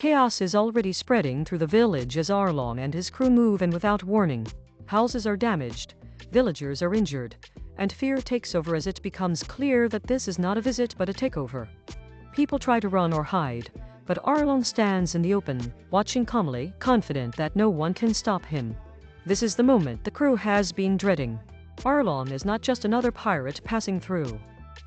Chaos is already spreading through the village as Arlong and his crew move in without warning. Houses are damaged, villagers are injured, and fear takes over as it becomes clear that this is not a visit but a takeover. People try to run or hide, but Arlong stands in the open, watching calmly, confident that no one can stop him. This is the moment the crew has been dreading. Arlong is not just another pirate passing through.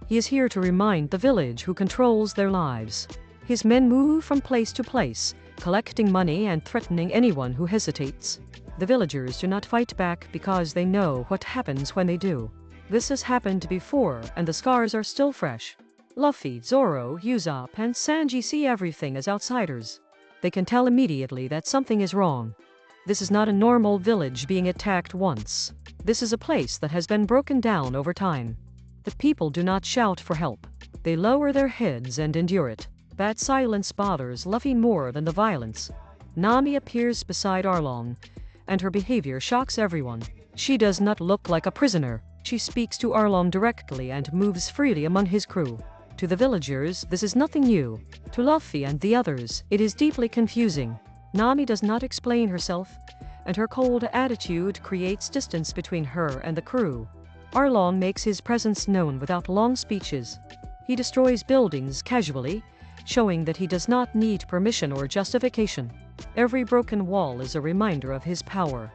He is here to remind the village who controls their lives. His men move from place to place, collecting money and threatening anyone who hesitates. The villagers do not fight back because they know what happens when they do. This has happened before, and the scars are still fresh. Luffy, Zoro, Usopp, and Sanji see everything as outsiders. They can tell immediately that something is wrong. This is not a normal village being attacked once. This is a place that has been broken down over time. The people do not shout for help. They lower their heads and endure it. That silence bothers Luffy more than the violence. Nami appears beside Arlong, and her behavior shocks everyone. She does not look like a prisoner. She speaks to Arlong directly and moves freely among his crew. To the villagers, this is nothing new. To Luffy and the others, it is deeply confusing. Nami does not explain herself, and her cold attitude creates distance between her and the crew. Arlong makes his presence known without long speeches. He destroys buildings casually, showing that he does not need permission or justification. Every broken wall is a reminder of his power.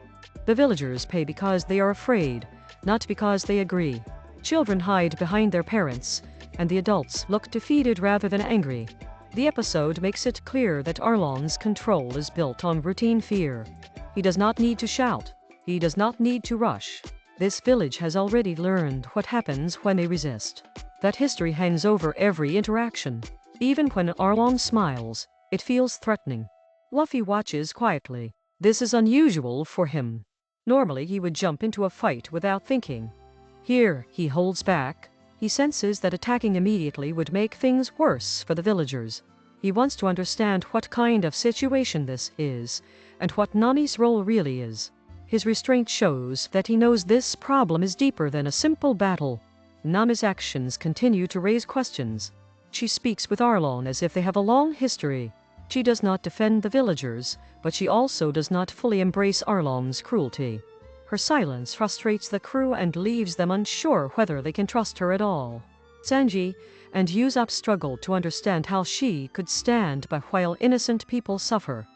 The villagers pay because they are afraid, not because they agree. Children hide behind their parents, and the adults look defeated rather than angry. The episode makes it clear that Arlong's control is built on routine fear. He does not need to shout. He does not need to rush. This village has already learned what happens when they resist. That history hangs over every interaction. Even when Arlong smiles, it feels threatening. Luffy watches quietly. This is unusual for him. Normally he would jump into a fight without thinking. Here, he holds back. He senses that attacking immediately would make things worse for the villagers. He wants to understand what kind of situation this is, and what Nami's role really is. His restraint shows that he knows this problem is deeper than a simple battle. Nami's actions continue to raise questions. She speaks with Arlong as if they have a long history. She does not defend the villagers, but she also does not fully embrace Arlong's cruelty. Her silence frustrates the crew and leaves them unsure whether they can trust her at all. Sanji and Usopp struggle to understand how she could stand by while innocent people suffer.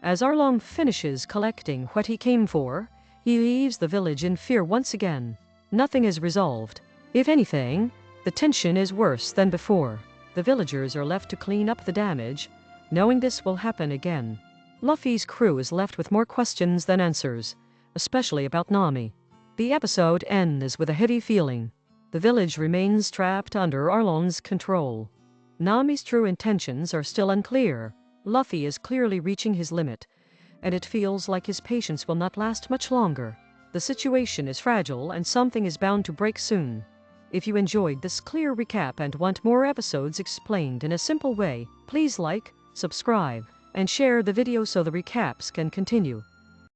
As Arlong finishes collecting what he came for, he leaves the village in fear once again. Nothing is resolved. If anything, the tension is worse than before. The villagers are left to clean up the damage, knowing this will happen again. Luffy's crew is left with more questions than answers, especially about Nami. The episode ends with a heavy feeling. The village remains trapped under Arlong's control. Nami's true intentions are still unclear. Luffy is clearly reaching his limit, and it feels like his patience will not last much longer. The situation is fragile and something is bound to break soon. If you enjoyed this clear recap and want more episodes explained in a simple way, please like, subscribe, and share the video so the recaps can continue.